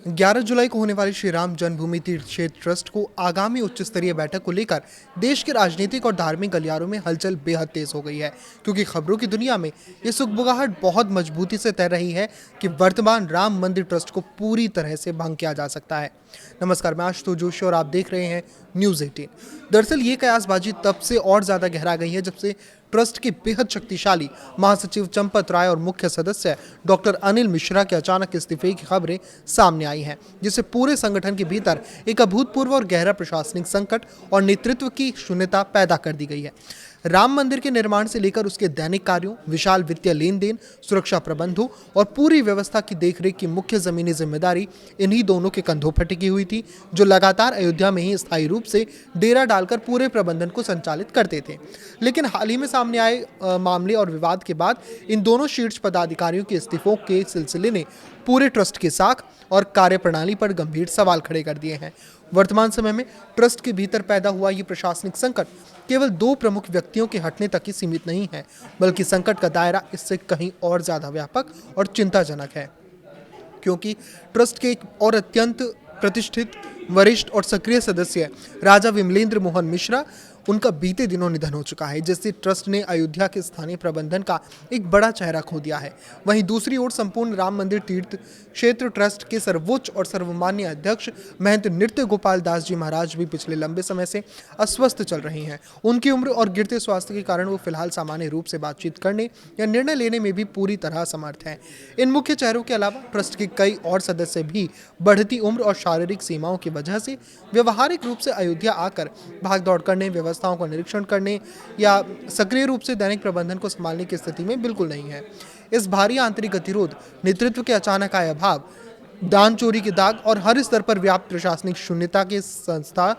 11 जुलाई को होने वाली श्री राम जन्मभूमि तीर्थ क्षेत्र ट्रस्ट को आगामी उच्च स्तरीय बैठक को लेकर देश के राजनीतिक और धार्मिक गलियारों में हलचल बेहद तेज हो गई है, क्योंकि खबरों की दुनिया में ये सुगबुगाहट बहुत मजबूती से तैर रही है कि वर्तमान राम मंदिर ट्रस्ट को पूरी तरह से भंग किया जा सकता है। नमस्कार, मैं आशुतोष जोशी और आप देख रहे हैं न्यूज़ 18। दरअसल ये कयासबाजी तब से और ज्यादा गहरा गई है जब से ट्रस्ट के बेहद शक्तिशाली महासचिव चंपत राय और मुख्य सदस्य डॉक्टर अनिल मिश्रा के अचानक इस्तीफे की खबरें सामने आई हैं, जिससे पूरे संगठन के भीतर एक अभूतपूर्व और गहरा प्रशासनिक संकट और नेतृत्व की शून्यता पैदा कर दी गई है। राम मंदिर के निर्माण से लेकर उसके दैनिक कार्यों, विशाल वित्तीय लेन देन, सुरक्षा प्रबंधों और पूरी व्यवस्था की देखरेख की मुख्य जमीनी जिम्मेदारी इन्हीं दोनों के कंधों पर टिकी हुई थी, जो लगातार अयोध्या में ही स्थायी रूप से डेरा डालकर पूरे प्रबंधन को संचालित करते थे। लेकिन हाल ही में सामने आए मामले और विवाद के बाद इन दोनों शीर्ष पदाधिकारियों के इस्तीफों के सिलसिले ने पूरे ट्रस्ट की साख और कार्यप्रणाली पर गंभीर सवाल खड़े कर दिए हैं। वर्तमान समय में ट्रस्ट के भीतर पैदा हुआ ये प्रशासनिक संकट केवल दो प्रमुख व्यक्तियों के हटने तक ही सीमित नहीं है, बल्कि संकट का दायरा इससे कहीं और ज्यादा व्यापक और चिंताजनक है, क्योंकि ट्रस्ट के एक और अत्यंत प्रतिष्ठित, वरिष्ठ और सक्रिय सदस्य राजा विमलेंद्र मोहन मिश्रा, उनका बीते दिनों निधन हो चुका है, जिससे ट्रस्ट ने अयोध्या के स्थानीय प्रबंधन का एक बड़ा चेहरा खो दिया है। वहीं दूसरी ओर संपूर्ण राम मंदिर तीर्थ क्षेत्र ट्रस्ट के सर्वोच्च और सर्वमान्य अध्यक्ष महंत नृत्य गोपाल दास जी महाराज भी पिछले लंबे समय से अस्वस्थ चल रहे हैं। उनकी उम्र और गिरते स्वास्थ्य के कारण वो फिलहाल सामान्य रूप से बातचीत करने या निर्णय लेने में भी पूरी तरह असमर्थ हैं। इन मुख्य चेहरों के अलावा ट्रस्ट के कई और सदस्य भी बढ़ती उम्र और शारीरिक सीमाओं की वजह से व्यवहारिक रूप से अयोध्या आकर भागदौड़ करने, व्यवस्थाओं का निरीक्षण करने या सक्रिय रूप से दैनिक प्रबंधन को संभालने की स्थिति में बिल्कुल नहीं है। इस भारी आंतरिक गतिरोध, नेतृत्व के अचानक आए अभाव, दान चोरी के दाग और हर स्तर पर व्याप्त प्रशासनिक शून्यता के संस्था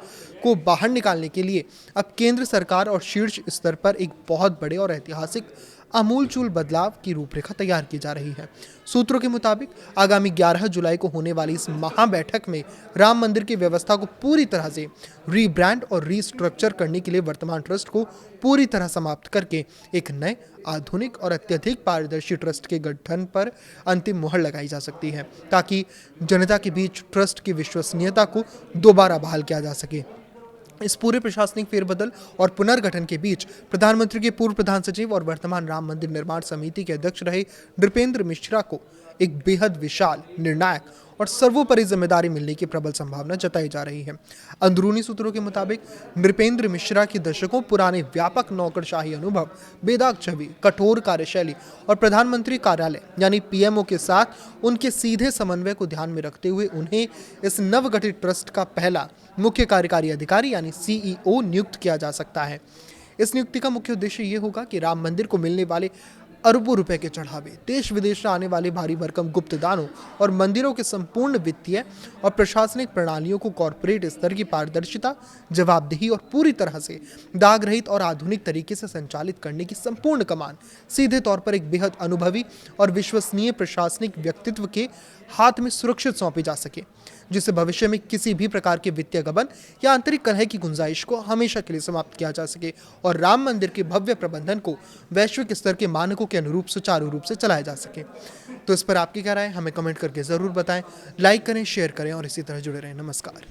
को बाहर निकालने के लिए अब केंद्र सरकार और शीर्ष स्तर पर एक बहुत बड़े और ऐतिहासिक आमूलचूल बदलाव की रूपरेखा तैयार की जा रही है। सूत्रों के मुताबिक आगामी 11 जुलाई को होने वाली इस महाबैठक में राम मंदिर की व्यवस्था को पूरी तरह से रीब्रांड और रीस्ट्रक्चर करने के लिए वर्तमान ट्रस्ट को पूरी तरह समाप्त करके एक नए, आधुनिक और अत्यधिक पारदर्शी ट्रस्ट के गठन पर अंतिम मुहर लगाई जा सकती है, ताकि जनता के बीच ट्रस्ट की विश्वसनीयता को दोबारा बहाल किया जा सके। इस पूरे प्रशासनिक फेरबदल और पुनर्गठन के बीच प्रधानमंत्री के पूर्व प्रधान सचिव और वर्तमान राम मंदिर निर्माण समिति के अध्यक्ष रहे नृपेंद्र मिश्रा को एक बेहद विशाल, निर्णायक और सर्वोपरि जिम्मेदारी मिलने की प्रबल संभावना जताई जा रही है। अंदरूनी सूत्रों के मुताबिक नृपेंद्र मिश्रा की दशकों पुराने व्यापक नौकरशाही अनुभव, बेदाग छवि, कठोर कार्यशैली और प्रधानमंत्री कार्यालय यानी पीएमओ के साथ उनके सीधे समन्वय को ध्यान में रखते हुए उन्हें इस नवगठित ट्रस्ट का पहला मुख्य कार्यकारी अधिकारी यानी सीईओ नियुक्त किया जा सकता है। इस नियुक्ति का मुख्य उद्देश्य ये होगा कि राम मंदिर को मिलने वाले अरबों रुपए के चढ़ावे, देश विदेश से आने वाले भारी भरकम गुप्त दानों और मंदिरों के संपूर्ण वित्तीय और प्रशासनिक प्रणालियों को कॉर्पोरेट स्तर की पारदर्शिता, जवाबदेही और पूरी तरह से दाग रहित और आधुनिक तरीके से संचालित करने की संपूर्ण कमान सीधे तौर पर एक बेहद अनुभवी और विश्वसनीय प्रशासनिक व्यक्तित्व के हाथ में सुरक्षित सौंपी जा सके, जिससे भविष्य में किसी भी प्रकार के वित्तीय गबन या आंतरिक कलह की गुंजाइश को हमेशा के लिए समाप्त किया जा सके और राम मंदिर के भव्य प्रबंधन को वैश्विक स्तर के मानकों के अनुरूप सुचारू रूप से चलाया जा सके। तो इस पर आपकी क्या राय है, हमें कमेंट करके जरूर बताएं। लाइक करें, शेयर करें और इसी तरह जुड़े रहें। नमस्कार।